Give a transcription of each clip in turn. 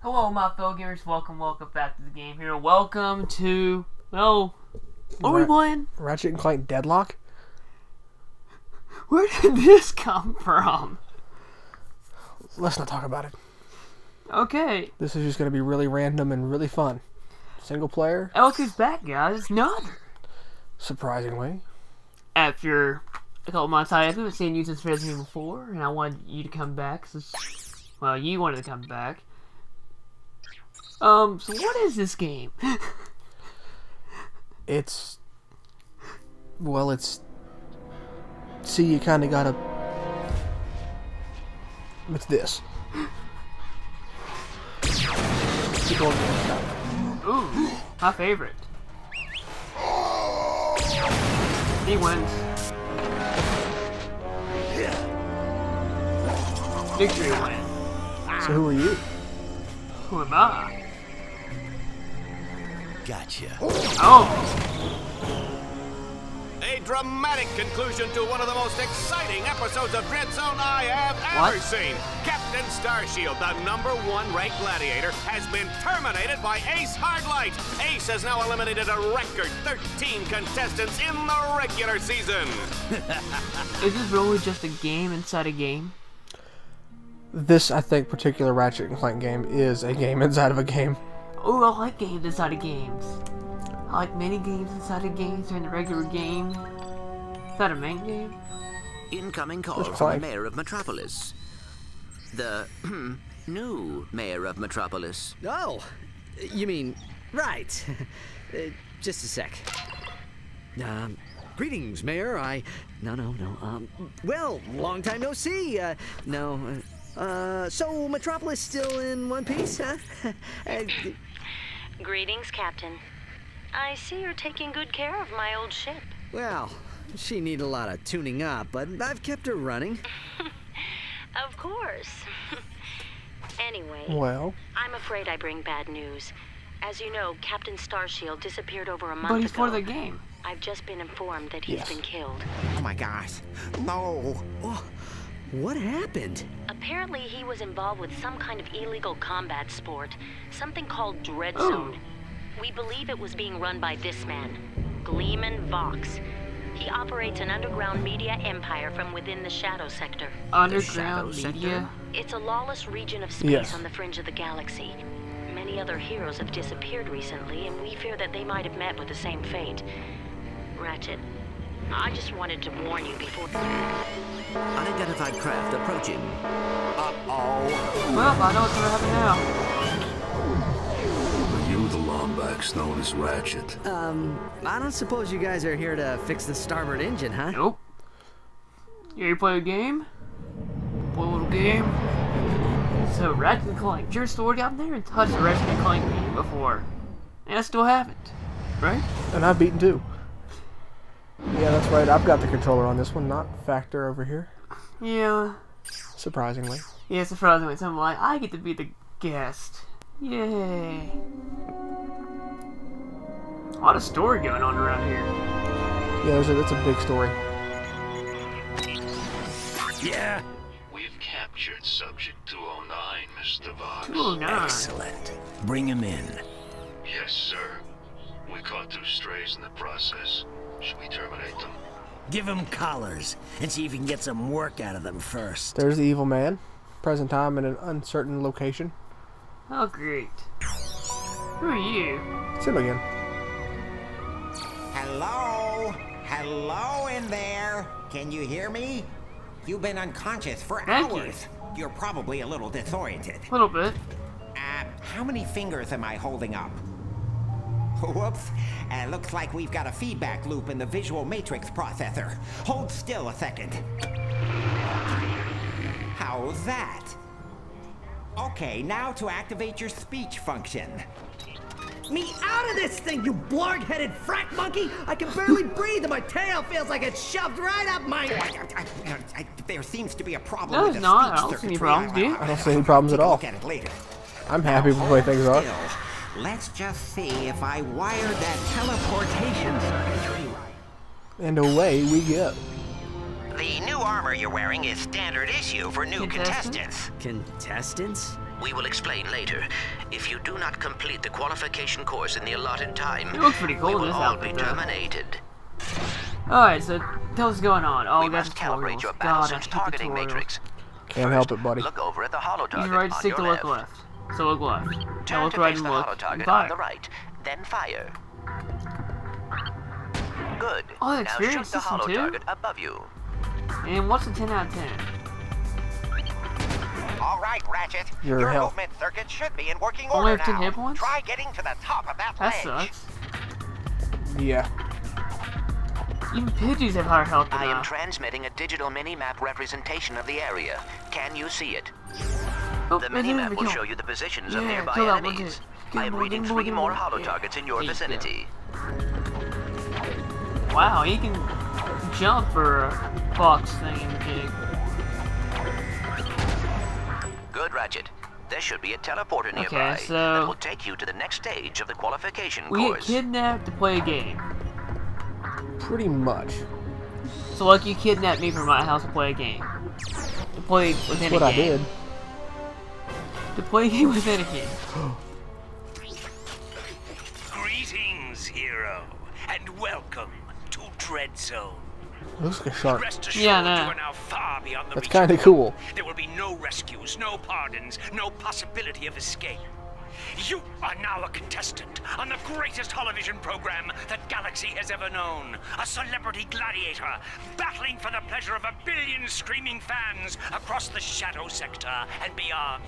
Hello, my fellow gamers. Welcome back to the game here. Welcome to, well, what are we playing? Rachet and Clank Deadlocked? Where did this come from? Let's not talk about it. Okay. This is just going to be really random and really fun. Single player. Look who's back, guys. It's not. Surprisingly. After a couple months, I haven't seen you since Resident Evil 4, and I wanted you to come back. Well, you wanted to come back. So what is this game? It's... See, you kind of gotta... It's this. Keep going to the side. Ooh, my favorite. He wins. Victory win. So who are you? Who am I? Gotcha. Oh! A dramatic conclusion to one of the most exciting episodes of Dread Zone I have ever seen. Captain Starshield, the #1 ranked gladiator, has been terminated by Ace Hardlight. Ace has now eliminated a record 13 contestants in the regular season. Is this really just a game inside a game? This, I think, particular Rachet and Clank game is a game inside of a game. Oh, I like games inside of games. I like mini games inside of games during the regular game. Is that a main game? Incoming call from the mayor of Metropolis. The new mayor of Metropolis. Oh, you mean, right. Just a sec. Greetings, Mayor. No. Well, long time no see. So Metropolis still in one piece, huh? Greetings, Captain. I see you're taking good care of my old ship. Well, she needs a lot of tuning up, but I've kept her running. Of course. Anyway, Well, I'm afraid I bring bad news. As you know, Captain Starshield disappeared over a month But he's ago. for the game. I've just been informed that he's been killed. Oh my gosh. No. Oh, what happened? Apparently, he was involved with some kind of illegal combat sport, something called Dread Zone. We believe it was being run by this man, Gleeman Vox. He operates an underground media empire from within the Shadow Sector. Underground media? It's a lawless region of space on the fringe of the galaxy. Many other heroes have disappeared recently, and we fear that they might have met with the same fate. Ratchet, I just wanted to warn you before... Unidentified craft approaching. Uh-oh. Well, I know what's gonna happen now. Are you the Lombax known as Ratchet? I don't suppose you guys are here to fix the starboard engine, huh? Nope. You ready to play a game? Play a little game? So, Ratchet and Clank. Your story, I've never touched a Ratchet and Clank game before. And I still haven't. Right? and I've beaten two. Yeah, that's right. I've got the controller on this one, not Factor over here. Yeah. Surprisingly. Yeah, surprisingly, so I'm like, I get to be the guest. Yay. A lot of story going on around here. Yeah, that's a big story. Yeah. We've captured Subject 209, Mr. Vox. 209. Excellent. Bring him in. Yes, sir. We caught 2 strays in the process. Should we terminate them? Give him collars and see if you can get some work out of them first. There's the evil man. Present time in an uncertain location. Oh, great. Who are you? It's him again. Hello? Hello in there? Can you hear me? You've been unconscious for hours. You're probably a little disoriented. A little bit. How many fingers am I holding up? Whoops. Looks like we've got a feedback loop in the visual matrix processor. Hold still a second. How's that? Okay, now to activate your speech function. Me out of this thing, you blarg-headed frack monkey! I can barely breathe and my tail feels like it's shoved right up my... There seems to be a problem No, with there's the not. speech I don't see any circuitry. problems, do you? I don't see any problems at all. Look at it later. I'm happy with the way things are. Still, let's just see if I wired that teleportation circuitry right. And away we go. The new armor you're wearing is standard issue for new Contestants? contestants. Contestants? We will explain later. If you do not complete the qualification course in the allotted time, It looks pretty cool we in will this all outfit, be though. terminated. Alright, so tell us what's going on. Oh, We we got must calibrate tutorials. your God, I battlesuit's hate targeting tutorials. matrix. Can't help it, buddy. Look over at the hollow Use target right on stick your to look left. left. So look left. Now Turn look to right face and the look. hollow And target on the fire. right, then fire. Good. Oh, the Now experience shoot the system hollow too? target above you. And what's a 10 out of 10? All right, Ratchet. Your Your health. movement circuit should be in working Only order have 10 now. hit points? Try getting to the top of that That ledge. sucks. Yeah. Even Pidgeys have higher health than I am us. transmitting a digital mini-map representation of the area. Can you see it? Oh, The right there, mini-map we will go. show you the positions of Yeah, nearby kill that one, enemies. too. Get I am more, reading get more, 3 get more more. hollow Yeah. targets in your There you go. vicinity. Wow, he can jump for a fox thing in the gig. Good, Ratchet. There should be a teleporter nearby Okay, so that will take you to the next stage of the qualification we get course. kidnapped to play a game. Pretty much. So like you kidnapped me from my house to play a game. To play within That's what a I game. did. To play a game within a game. Greetings, hero, and welcome to Dread Zone. Looks like a shark. Rest assured, Yeah, I know. you are now far beyond the That's reach kind of of cool. There will be no rescues, no pardons, no possibility of escape. You are now a contestant on the greatest television program that Galaxy has ever known. A celebrity gladiator battling for the pleasure of 1 billion screaming fans across the Shadow Sector and beyond.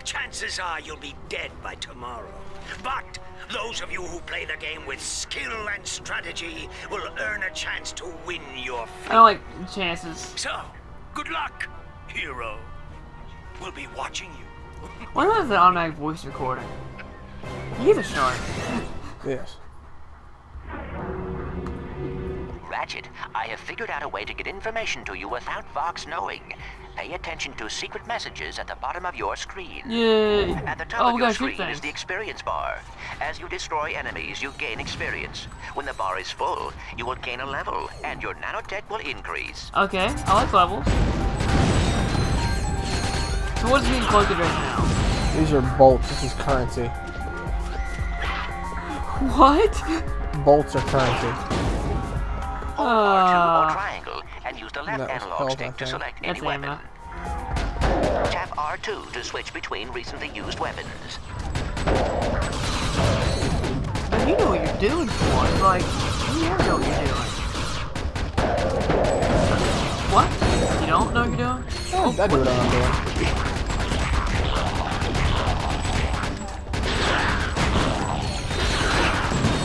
Chances are you'll be dead by tomorrow. But those of you who play the game with skill and strategy will earn a chance to win your I don't like chances. So, good luck, hero. We'll be watching you. What about the automatic voice recording? He's a shark. Yes. Ratchet, I have figured out a way to get information to you without Vox knowing. Pay attention to secret messages at the bottom of your screen. Yay. At the top Oh, of we your gotta shoot screen is things. the experience bar. As you destroy enemies, you gain experience. When the bar is full, you will gain a level, and your nanotech will increase. Okay, I like levels. So what's being collected right now? These are bolts. This is currency. What? Bolts are currency. Hold R2 or triangle, and use the left That was analog health, I stick to think. select any That's weapon. ammo. Tap R2 to switch between recently used weapons. But you know what you're doing for it. Like, you never know what you're doing. What? You don't know what you're doing? Oh, I do what I'm doing.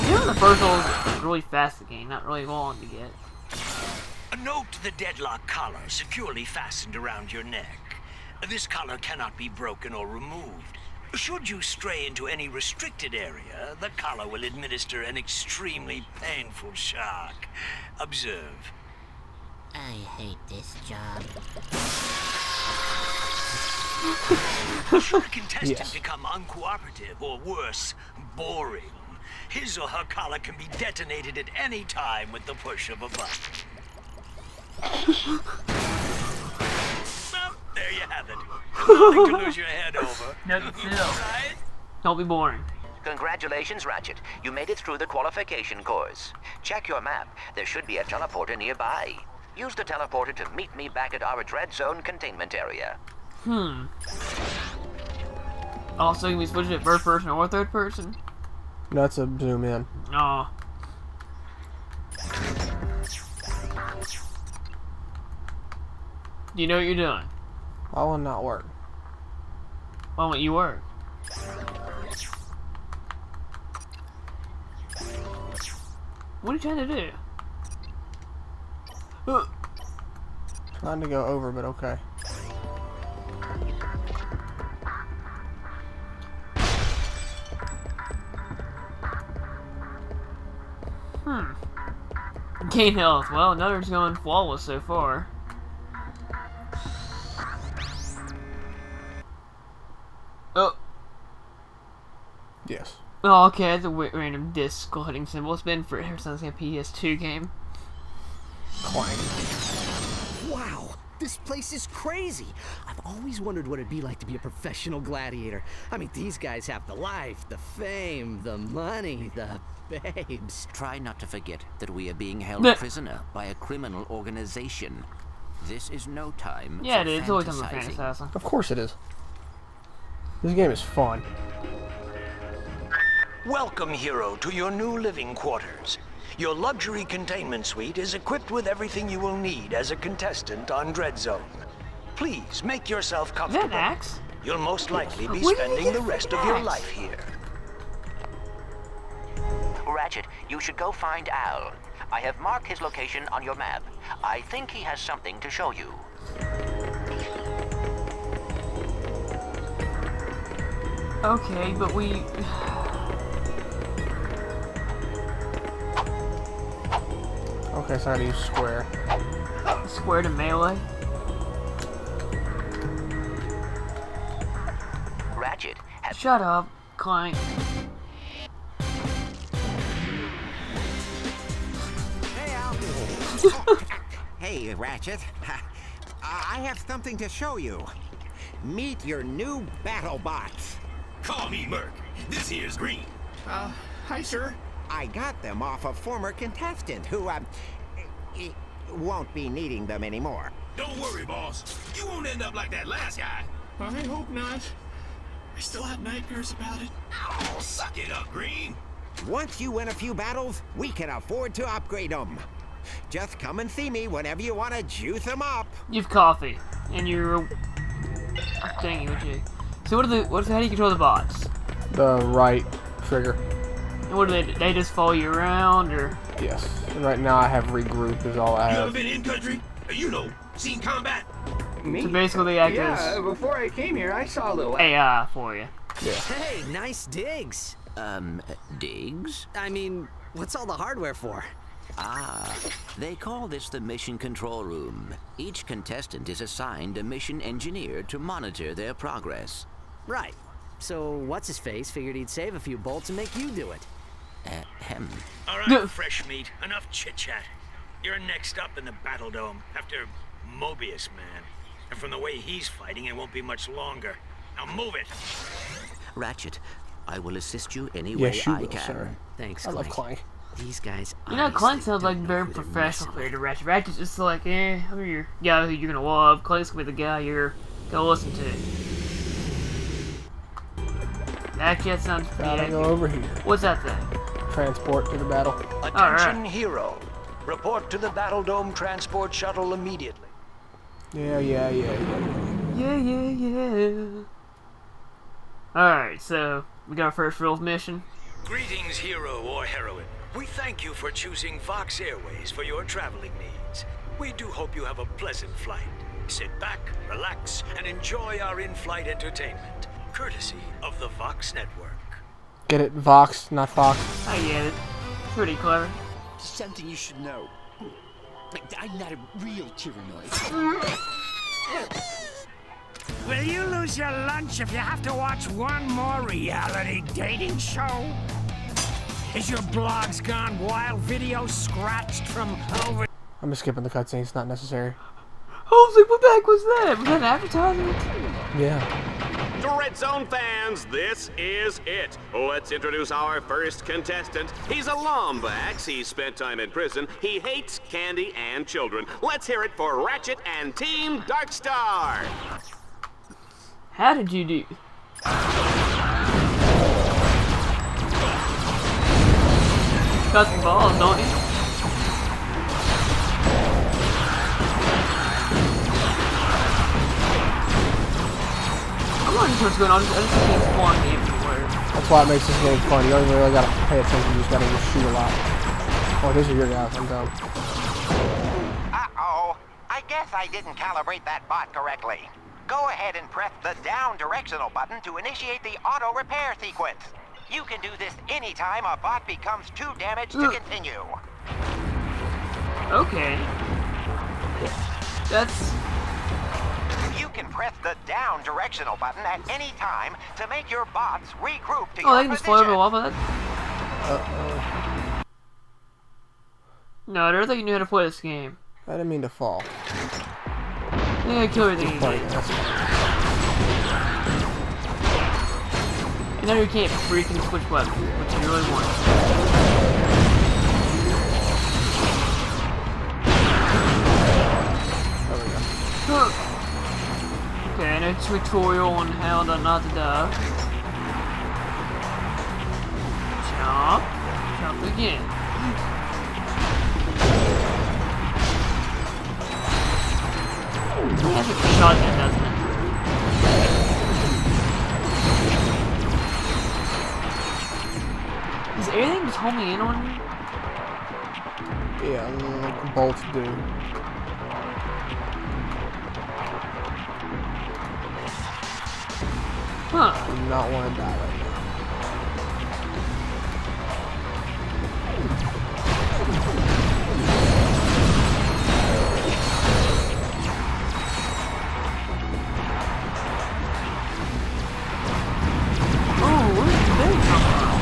You know the first one was really fast to gain, not really long to get. Note the deadlock collar securely fastened around your neck. This collar cannot be broken or removed. Should you stray into any restricted area, the collar will administer an extremely painful shock. Observe. I hate this job. Should a contestant Yes. become uncooperative or worse, boring, his or her collar can be detonated at any time with the push of a button. Well, there you have it. Nothing to lose your head over. Nothing to do. Right? Don't be boring. Congratulations, Ratchet. You made it through the qualification course. Check your map. There should be a teleporter nearby. Use the teleporter to meet me back at our Dread Zone containment area. Also, can we switch it first person or third person? That's a zoom in. Oh. Do you know what you're doing? Why will it not work? Why won't you work? What are you trying to do? Trying to go over, but okay. Gain health. Well, another's going flawless so far. Oh. Yes. Oh, okay, that's a random disc gliding symbol. It's been forever since a PS2 game. Clank. Wow, This place is crazy. I've always wondered what it'd be like to be a professional gladiator. I mean, these guys have the life, the fame, the money, the babes. Try not to forget that we are being held prisoner by a criminal organization. This is no time Yeah, for it is. It's always time for fantasizing. fantasizing. Of course it is. This game is fun. Welcome, Hero, to your new living quarters. Your luxury containment suite is equipped with everything you will need as a contestant on Dread Zone. Please make yourself Is comfortable. that an axe? You'll most likely be Where did you spending get the rest of your axe? life here. Ratchet, you should go find Al. I have marked his location on your map. I think he has something to show you. Okay, but we... Okay, so I gotta use square. Square to melee? Ratchet, have Shut up, Clank. Hey, Al. Hey, Ratchet. I have something to show you. Meet your new battle bots. Call me Merc. This here's Green. Hi, sir. I got them off a former contestant who, won't be needing them anymore. Don't worry, boss. You won't end up like that last guy. I hope not. I still have nightmares about it. Oh, suck it up, Green. Once you win a few battles, we can afford to upgrade them. Just come and see me whenever you want to juice them up. You've coffee, and you're... Dang you, Jake. So how do you control the bots? The right trigger. And what do they just follow you around, or? Yes. And right now I have regroup is all I You ever have. been in country? You know, seen combat? So basically they act as before I came here, I saw a little AI for you. Yeah. Hey, nice digs. Diggs? I mean, what's all the hardware for? Ah, they call this the mission control room. Each contestant is assigned a mission engineer to monitor their progress. Right. So, what's-his-face figured he'd save a few bolts and make you do it. Ahem. All right, fresh meat. Enough chit-chat. You're next up in the Battle Dome after Mobius Man. And from the way he's fighting, it won't be much longer. Now move it. Ratchet, I will assist you any Yes, way you I will, can. sir. Thanks, I love Clank. Clank. These guys. You know, Clank honestly sounds like don't very know who they're professional messing compared to with. Ratchet. Ratchet's just like, who's your guy who you're gonna love. Clank's gonna be the guy you're gonna listen to. That kid sounds pretty Gotta go accurate. over here. What's that thing? Transport to the battle. Attention, Hero. Report to the Battle Dome transport shuttle immediately. Yeah. Yeah. Alright, so we got our first real mission. Greetings, hero or heroine. We thank you for choosing Vox Airways for your traveling needs. We do hope you have a pleasant flight. Sit back, relax, and enjoy our in-flight entertainment, courtesy of the Vox Network. Get it? Vox, not Fox. I get it. Pretty clever. Something you should know. I'm not a real tyrannoid. Will you lose your lunch if you have to watch one more reality dating show? Is your blogs gone wild? Video scratched from over... I'm just skipping the cutscene. It's not necessary. I was like, what the heck was that? Was that an advertisement? Yeah. Dread Zone fans, this is it. Let's introduce our first contestant. He's a Lombax. He's spent time in prison. He hates candy and children. Let's hear it for Ratchet and Team Darkstar. How did you do? Got some balls, don't you? I'm not sure what's going on. I just think it's fun everywhere. That's why it makes this game fun. You don't even really gotta pay attention. You just gotta just shoot a lot. Oh, these are your guys. I'm dumb. Uh-oh. I guess I didn't calibrate that bot correctly. Go ahead and press the down directional button to initiate the auto repair sequence. You can do this anytime a bot becomes too damaged to continue. Okay. That's... You can press the down directional button at any time to make your bots regroup to Oh, your they can just float over position. off of that? No, I don't think you knew how to play this game. I didn't mean to fall. Yeah, kill everything. And now you can't freaking switch weapons, which you really want. There we go. Okay, no tutorial on how to not to die. Jump. Jump again. He has a shotgun, doesn't it? Is anything just homing in on you? Yeah, like bolts do. Huh. Do not want to die right now. Oh, where did they come from?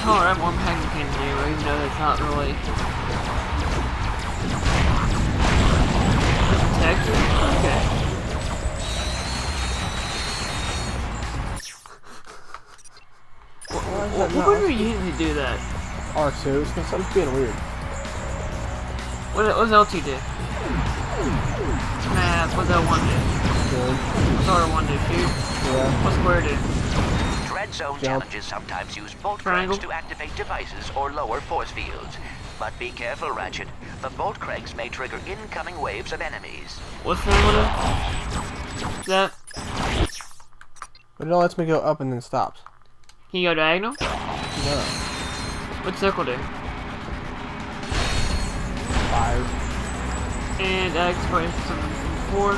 Alright, more Pac-Man can do, even though that's not really protected. Okay. What would we usually do that? R2, something's being weird. What does LT do? Nah, what's L1 do? Good. What's R1 do? Shoot? Yeah. What's square do? Dread Zone challenges sometimes use bolt cranks to activate devices or lower force fields. But be careful, Ratchet. The bolt cranks may trigger incoming waves of enemies. What's the name of it? That? But it all lets me go up and then stops. Can you go diagonal? No. What's circle do? Fire. And X for 4.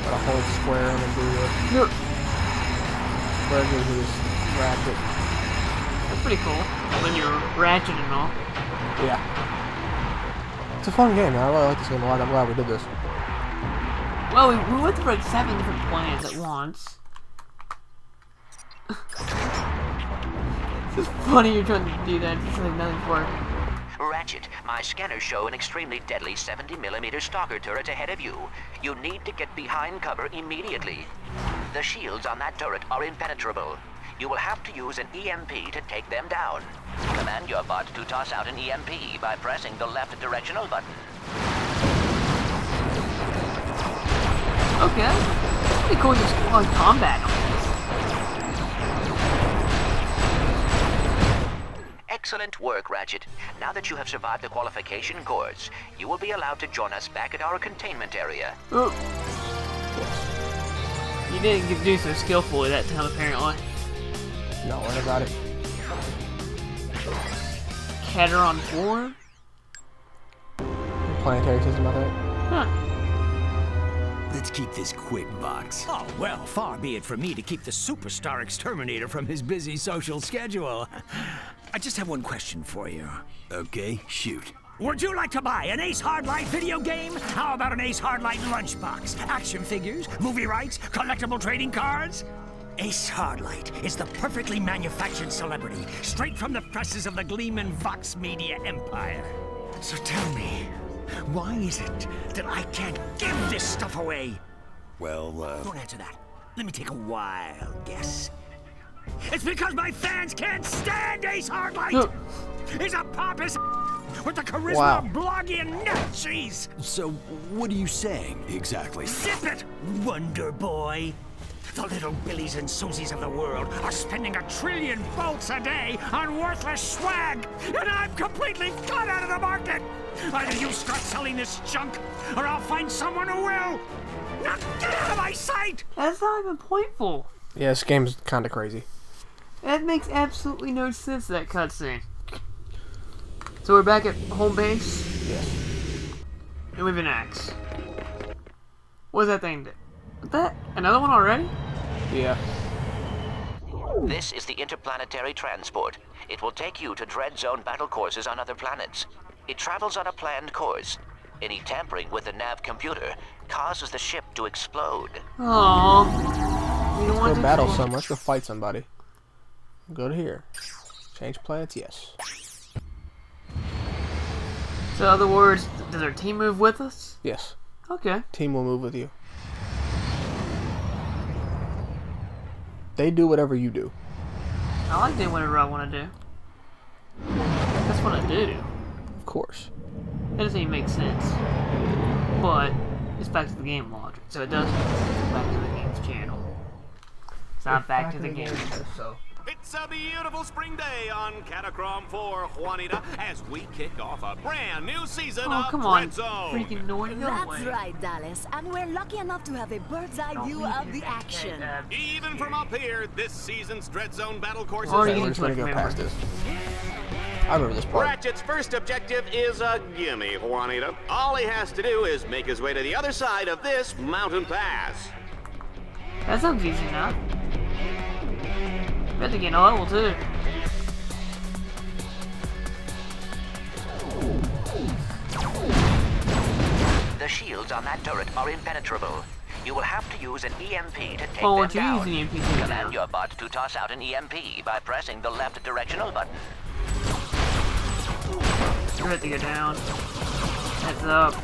Gotta hold square and then do it. Yep. Square gives you this ratchet. That's pretty cool. When you're ratchet and all. Yeah. It's a fun game, man. I really like this game a lot. I'm glad we did this. Well, we went through like 7 different plans at once. It's funny you're trying to do that. It's like nothing for it. Ratchet, my scanners show an extremely deadly 70mm stalker turret ahead of you. You need to get behind cover immediately. The shields on that turret are impenetrable. You will have to use an EMP to take them down. Command your bot to toss out an EMP by pressing the left directional button. Okay. It's pretty cool just on combat on this. Excellent work, Ratchet. Now that you have survived the qualification course, you will be allowed to join us back at our containment area. Oh. You didn't do so skillfully that time, apparently. Not worried about it. Cateron 4? Planetary system, I think. Huh. Let's keep this quick, Vox. Oh, well, far be it from me to keep the superstar exterminator from his busy social schedule. I just have one question for you. Okay, shoot. Would you like to buy an Ace Hardlight video game? How about an Ace Hardlight lunchbox? Action figures, movie rights, collectible trading cards? Ace Hardlight is the perfectly manufactured celebrity, straight from the presses of the Gleeman Vox Media empire. So tell me, why is it that I can't give this stuff away? Well, Don't answer that. Let me take a wild guess. It's because my fans can't stand Ace Hardlight! He's a pompous with the charisma of blogging nut cheese! So, what are you saying, exactly? Zip it, Wonder Boy! The little Billies and Susies of the world are spending $1 trillion bolts a day on worthless swag, and I'm completely cut out of the market! Either you start selling this junk, or I'll find someone who will! Now get out of my sight! That's not even pointful. Yeah, this game's kind of crazy. That makes absolutely no sense, that cutscene. So we're back at home base? Yes. And we have an axe. What does that thing do? Is that another one already? Yeah. This is the interplanetary transport. It will take you to Dread Zone battle courses on other planets. It travels on a planned course. Any tampering with the nav computer causes the ship to explode. Aww. You don't want Let's to go battle someone. Let's go fight somebody. Go to here. Change planets, yes. So in other words, does our team move with us? Yes. Okay. Team will move with you. They do whatever you do. I like doing whatever I want to do. That's what I do. Of course. It doesn't even make sense. But it's back to the game logic. So it does make sense. It's back to the game's channel. It's not back to the game. So. It's a beautiful spring day on Catacrom 4, Juanita, as we kick off a brand new season of Dread Zone. Freaking annoying. That's right, Dallas. And we're lucky enough to have a bird's eye view of the action. Even from up here, this season's Dread Zone battle courses. We're just gonna go past this. I remember this part. Ratchet's first objective is a gimme, Juanita. All he has to do is make his way to the other side of this mountain pass. That sounds easy enough. Bet to get a level too. The shields on that turret are impenetrable. You will have to use an EMP to take Well, them what you down. use an EMP to take them Command down? your bot to toss out an EMP by pressing the left directional button. You're about to go down. Heads up.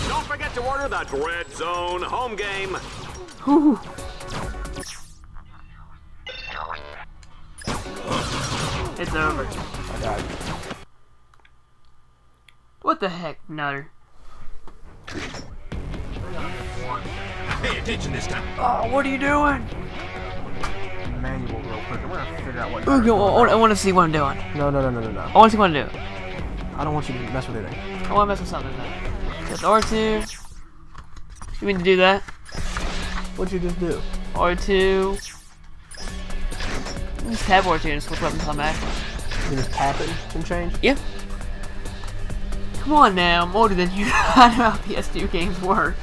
Don't forget to order the Dread Zone home game. Whew. It's over. I died. What the heck, Nutter? Pay attention this time. Oh, what are you doing? Manual real quick. I'm gonna figure out what. I want to see what I'm doing. No. I want to see what I'm doing. I don't want you to mess with anything. I want to mess with something though. That's R2. You mean to do that? What'd you just do? R2. Just tab R2 and switch weapons on back. You just tap it and change? Yeah. Come on now, I'm older than you. I know how PS2 games work.